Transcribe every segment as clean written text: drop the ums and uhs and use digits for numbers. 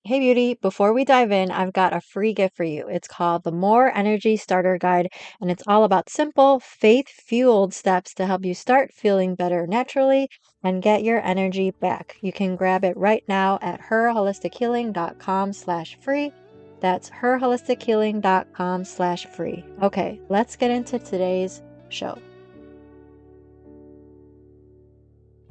Hey beauty, before we dive in, I've got a free gift for you. It's called the More Energy Starter Guide, and it's all about simple, faith-fueled steps to help you start feeling better naturally and get your energy back. You can grab it right now at herholistichealing.com/free. That's herholistichealing.com/free. Okay, let's get into today's show.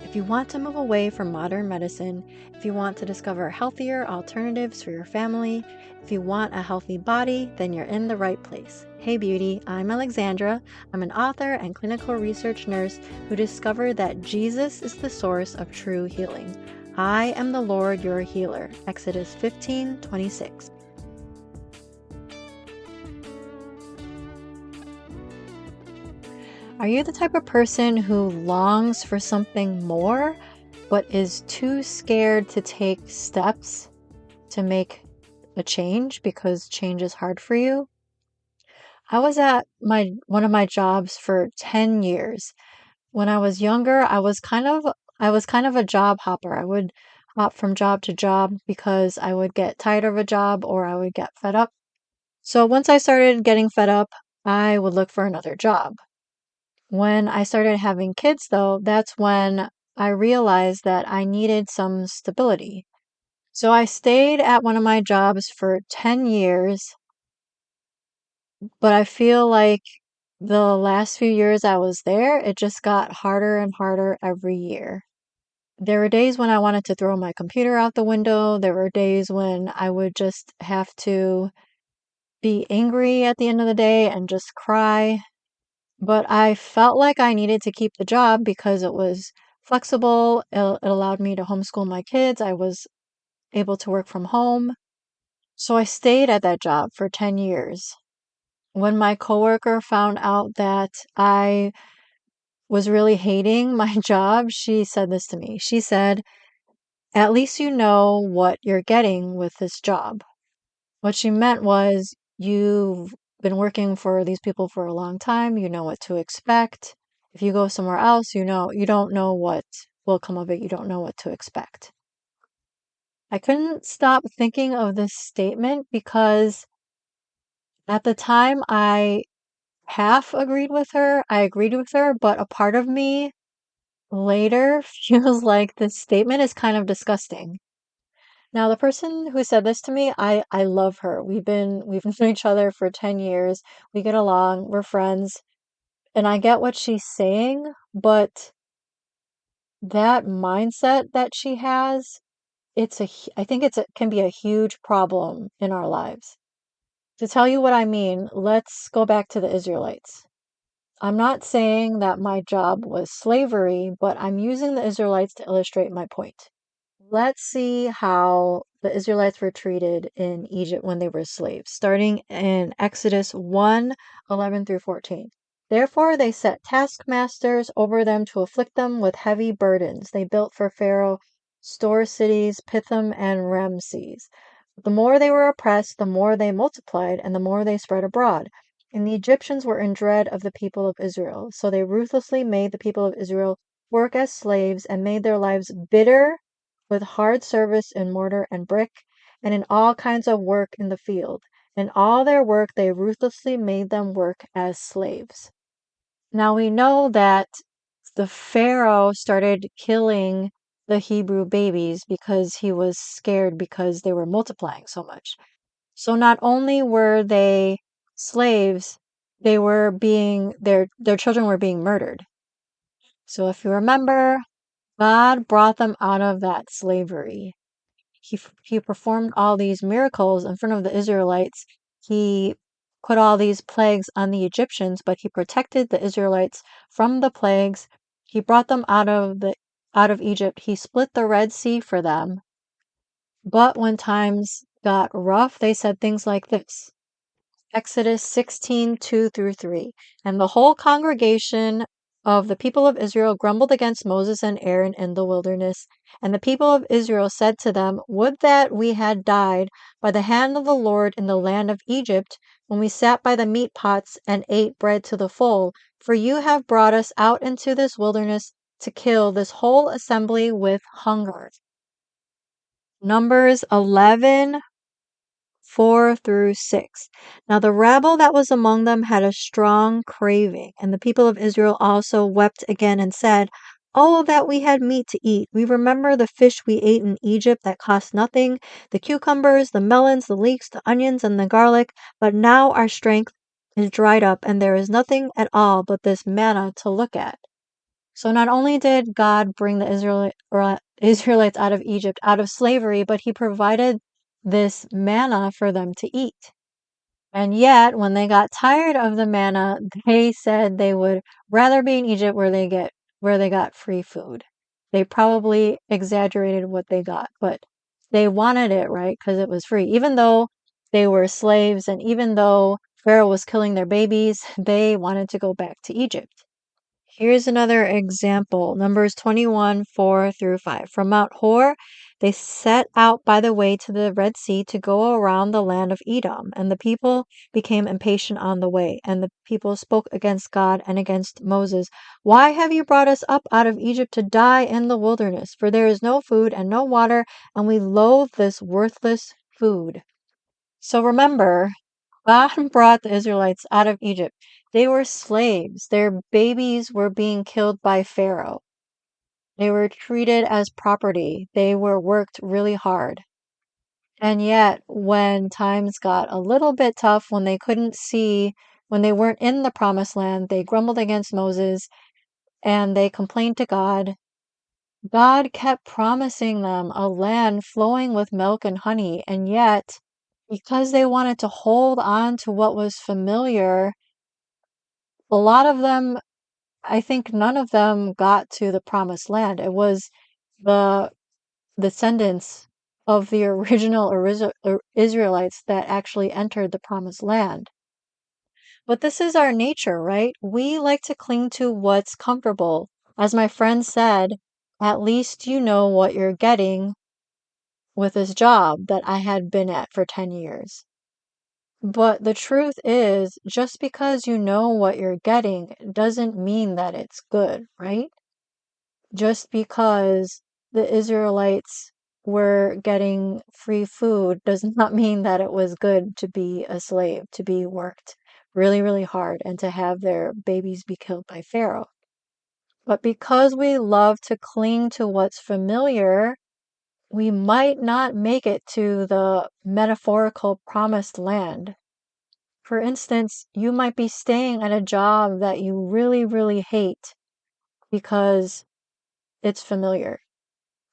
If you want to move away from modern medicine, if you want to discover healthier alternatives for your family, if you want a healthy body, then you're in the right place. Hey beauty, I'm Alexandra. I'm an author and clinical research nurse who discovered that Jesus is the source of true healing. I am the Lord your healer. Exodus 15:26. Are you the type of person who longs for something more, but is too scared to take steps to make a change because change is hard for you? I was at one of my jobs for 10 years. When I was younger, I was kind of a job hopper. I would hop from job to job because I would get tired of a job or I would get fed up. So once I started getting fed up, I would look for another job. When I started having kids, though, that's when I realized that I needed some stability. So I stayed at one of my jobs for 10 years, but I feel like the last few years I was there, it just got harder and harder every year. There were days when I wanted to throw my computer out the window. There were days when I would just have to be angry at the end of the day and just cry. But I felt like I needed to keep the job because it was flexible. It allowed me to homeschool my kids. I was able to work from home. So I stayed at that job for 10 years. When my coworker found out that I was really hating my job, she said this to me. She said, "At least you know what you're getting with this job." What she meant was, you've been working for these people for a long time, you know what to expect. If you go somewhere else, you don't know what will come of it, you don't know what to expect. I couldn't stop thinking of this statement because at the time I half agreed with her. I agreed with her, but a part of me later feels like this statement is kind of disgusting. Now, the person who said this to me, I love her. We've known each other for 10 years. We get along, we're friends, and I get what she's saying, but that mindset that she has, I think can be a huge problem in our lives. To tell you what I mean, let's go back to the Israelites. I'm not saying that my job was slavery, but I'm using the Israelites to illustrate my point. Let's see how the Israelites were treated in Egypt when they were slaves, starting in Exodus 1:11 through 14. Therefore, they set taskmasters over them to afflict them with heavy burdens. They built for Pharaoh store cities, Pithom and Ramses. The more they were oppressed, the more they multiplied, and the more they spread abroad. And the Egyptians were in dread of the people of Israel. So they ruthlessly made the people of Israel work as slaves and made their lives bitter with hard service in mortar and brick, and in all kinds of work in the field. In all their work, they ruthlessly made them work as slaves. Now we know that the Pharaoh started killing the Hebrew babies because he was scared because they were multiplying so much. So not only were they slaves, their children were being murdered. So if you remember, God brought them out of that slavery. He performed all these miracles in front of the Israelites. He put all these plagues on the Egyptians, but he protected the Israelites from the plagues. He brought them out of Egypt. He split the Red Sea for them. But when times got rough, they said things like this. Exodus 16:2 through 3. And the whole congregation of the people of Israel grumbled against Moses and Aaron in the wilderness. And the people of Israel said to them, "Would that we had died by the hand of the Lord in the land of Egypt, when we sat by the meat pots and ate bread to the full. For you have brought us out into this wilderness to kill this whole assembly with hunger." Numbers 11, 4 through 6. Now the rabble that was among them had a strong craving, and the people of Israel also wept again and said, Oh, that we had meat to eat. We remember the fish we ate in Egypt that cost nothing, the cucumbers, the melons, the leeks, the onions, and the garlic. But now our strength is dried up, and there is nothing at all but this manna to look at. So not only did God bring the Israelites out of Egypt, out of slavery, but he provided this manna for them to eat. And yet, when they got tired of the manna, they said they would rather be in Egypt where they got free food. They probably exaggerated what they got, but they wanted it, right? Because it was free. Even though they were slaves and even though Pharaoh was killing their babies, they wanted to go back to Egypt. Here's another example, Numbers 21, 4 through 5. From Mount Hor, they set out by the way to the Red Sea to go around the land of Edom. And the people became impatient on the way. And the people spoke against God and against Moses. Why have you brought us up out of Egypt to die in the wilderness? For there is no food and no water, and we loathe this worthless food. So remember, God brought the Israelites out of Egypt. They were slaves. Their babies were being killed by Pharaoh. They were treated as property. They were worked really hard. And yet, when times got a little bit tough, when they couldn't see, when they weren't in the promised land, they grumbled against Moses and they complained to God. God kept promising them a land flowing with milk and honey. And yet, because they wanted to hold on to what was familiar, a lot of them, I think none of them got to the promised land. It was the descendants of the original Israelites that actually entered the promised land. But this is our nature, right? We like to cling to what's comfortable. As my friend said, at least you know what you're getting with this job that I had been at for 10 years. But the truth is, just because you know what you're getting doesn't mean that it's good, right? Just because the Israelites were getting free food does not mean that it was good to be a slave, to be worked really, really hard, and to have their babies be killed by Pharaoh. But because we love to cling to what's familiar, we might not make it to the metaphorical promised land. For instance, you might be staying at a job that you really, really hate because it's familiar.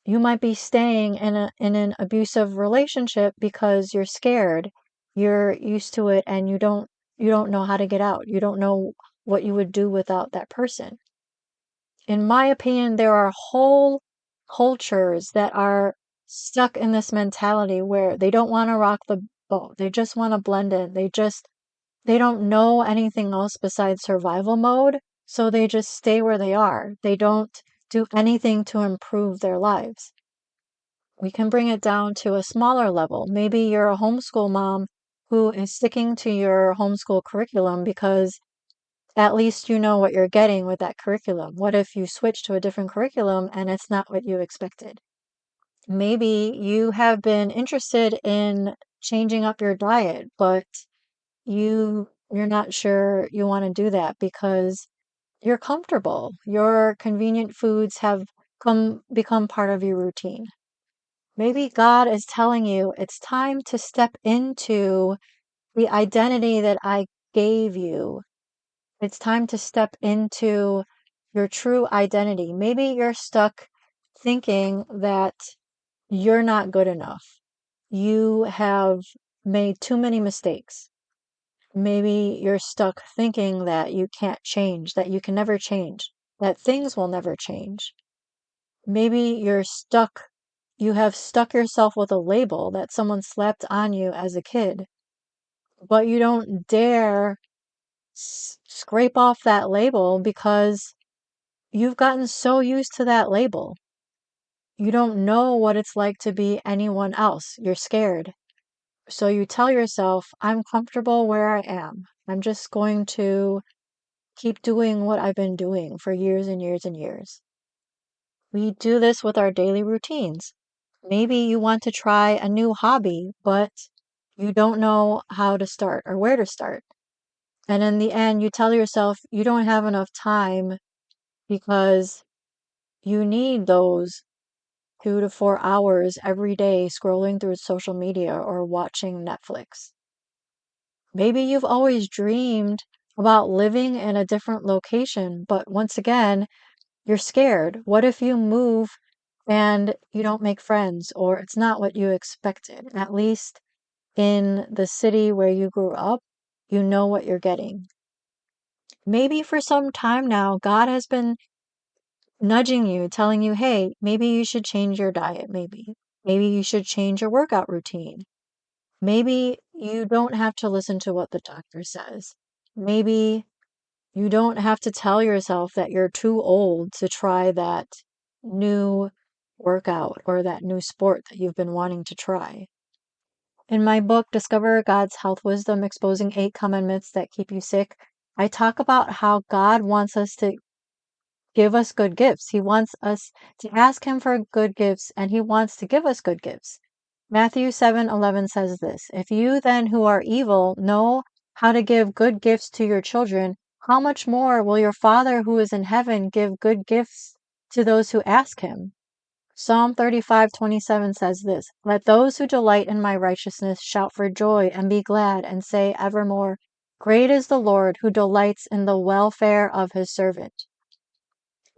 You might be staying in an abusive relationship because you're scared. You're used to it and you don't know how to get out. You don't know what you would do without that person. In my opinion, there are whole cultures that are stuck in this mentality where they don't want to rock the boat. They just want to blend in. They don't know anything else besides survival mode, so they just stay where they are. They don't do anything to improve their lives. We can bring it down to a smaller level. Maybe you're a homeschool mom who is sticking to your homeschool curriculum because at least you know what you're getting with that curriculum. What if you switch to a different curriculum and it's not what you expected? Maybe you have been interested in changing up your diet, but you're not sure you want to do that because you're comfortable. Your convenient foods have become part of your routine. Maybe God is telling you it's time to step into the identity that I gave you. It's time to step into your true identity. Maybe you're stuck thinking that you're not good enough. You have made too many mistakes. Maybe you're stuck thinking that you can't change, that you can never change, that things will never change. Maybe you have stuck yourself with a label that someone slapped on you as a kid, but you don't dare scrape off that label because you've gotten so used to that label. You don't know what it's like to be anyone else. You're scared. So you tell yourself, I'm comfortable where I am. I'm just going to keep doing what I've been doing for years and years and years. We do this with our daily routines. Maybe you want to try a new hobby, but you don't know how to start or where to start. And in the end, you tell yourself you don't have enough time because you need those 2 to 4 hours every day scrolling through social media or watching Netflix. Maybe you've always dreamed about living in a different location, but once again, you're scared. What if you move and you don't make friends or it's not what you expected? At least in the city where you grew up, you know what you're getting. Maybe for some time now, God has been nudging you, telling you, hey, maybe you should change your diet, maybe. Maybe you should change your workout routine. Maybe you don't have to listen to what the doctor says. Maybe you don't have to tell yourself that you're too old to try that new workout or that new sport that you've been wanting to try. In my book, Discover God's Health Wisdom, Exposing 8 Common Myths That Keep You Sick, I talk about how God wants us to give us good gifts. He wants us to ask Him for good gifts, and He wants to give us good gifts. Matthew 7:11 says this, "If you then who are evil know how to give good gifts to your children, how much more will your Father who is in heaven give good gifts to those who ask Him?" Psalm 35:27 says this, "Let those who delight in my righteousness shout for joy and be glad and say evermore, Great is the Lord who delights in the welfare of His servant."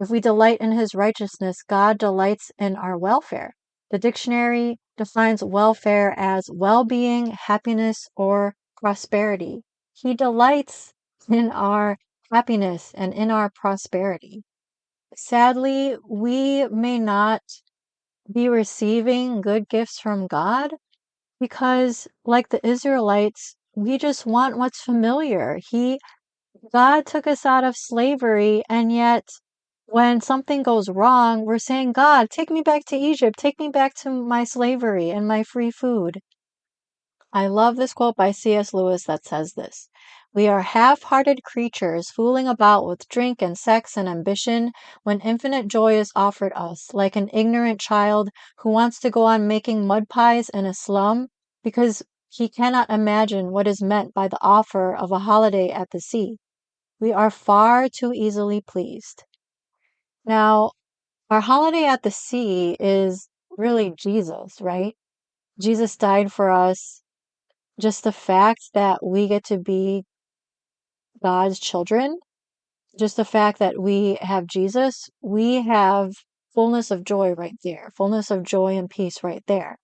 If we delight in His righteousness, God delights in our welfare. The dictionary defines welfare as well-being, happiness, or prosperity. He delights in our happiness and in our prosperity. Sadly, we may not be receiving good gifts from God because, like the Israelites, we just want what's familiar. God took us out of slavery, and yet when something goes wrong, we're saying, God, take me back to Egypt, take me back to my slavery and my free food. I love this quote by C.S. Lewis that says this, "We are half-hearted creatures fooling about with drink and sex and ambition when infinite joy is offered us, like an ignorant child who wants to go on making mud pies in a slum because he cannot imagine what is meant by the offer of a holiday at the sea. We are far too easily pleased." Now, our holiday at the sea is really Jesus, right? Jesus died for us. Just the fact that we get to be God's children, just the fact that we have Jesus, we have fullness of joy right there, fullness of joy and peace right there.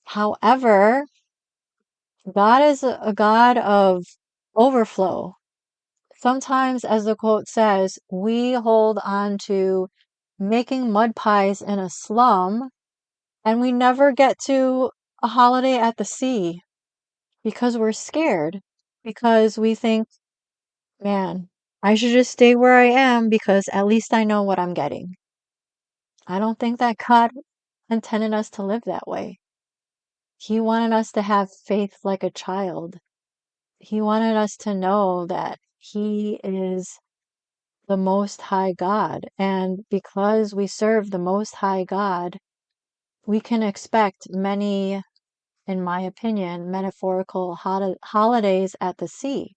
However, God is a God of overflow. Sometimes, as the quote says, we hold on to making mud pies in a slum and we never get to a holiday at the sea because we're scared, because we think, man, I should just stay where I am because at least I know what I'm getting. I don't think that God intended us to live that way. He wanted us to have faith like a child. He wanted us to know that He is the Most High God. And because we serve the Most High God, we can expect many, in my opinion, metaphorical holidays at the sea.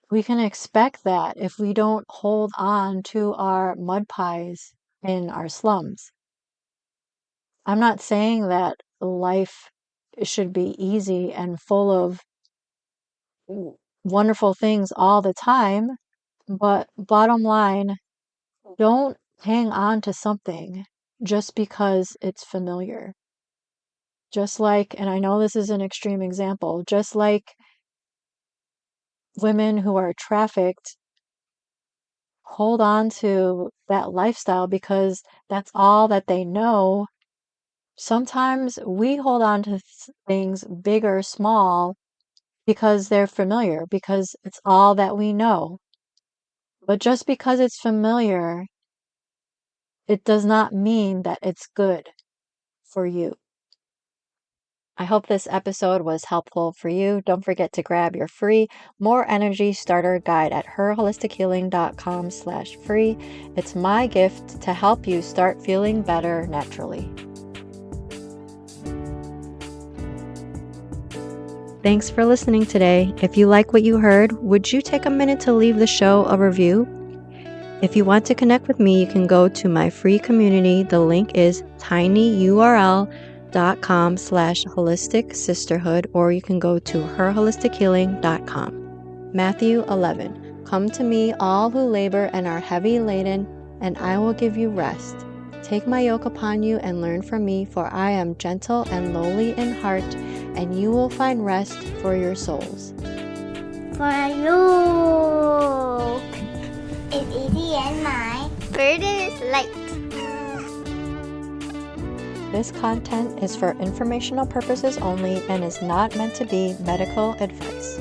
We can expect that if we don't hold on to our mud pies in our slums. I'm not saying that life should be easy and full of wonderful things all the time, but bottom line, don't hang on to something just because it's familiar. Just like, and I know this is an extreme example, just like women who are trafficked hold on to that lifestyle because that's all that they know. Sometimes we hold on to things big or small because they're familiar, because it's all that we know. But just because it's familiar, it does not mean that it's good for you. I hope this episode was helpful for you. Don't forget to grab your free More Energy Starter Guide at herholistichealing.com/free. It's my gift to help you start feeling better naturally. Thanks for listening today. If you like what you heard, would you take a minute to leave the show a review? If you want to connect with me, you can go to my free community. The link is tinyurl.com/holistic sisterhood, or you can go to herholistichealing.com. Matthew 11. Come to me, all who labor and are heavy laden, and I will give you rest. Take my yoke upon you and learn from me, for I am gentle and lowly in heart, and you will find rest for your souls. For you is easy and my burden is light. This content is for informational purposes only and is not meant to be medical advice.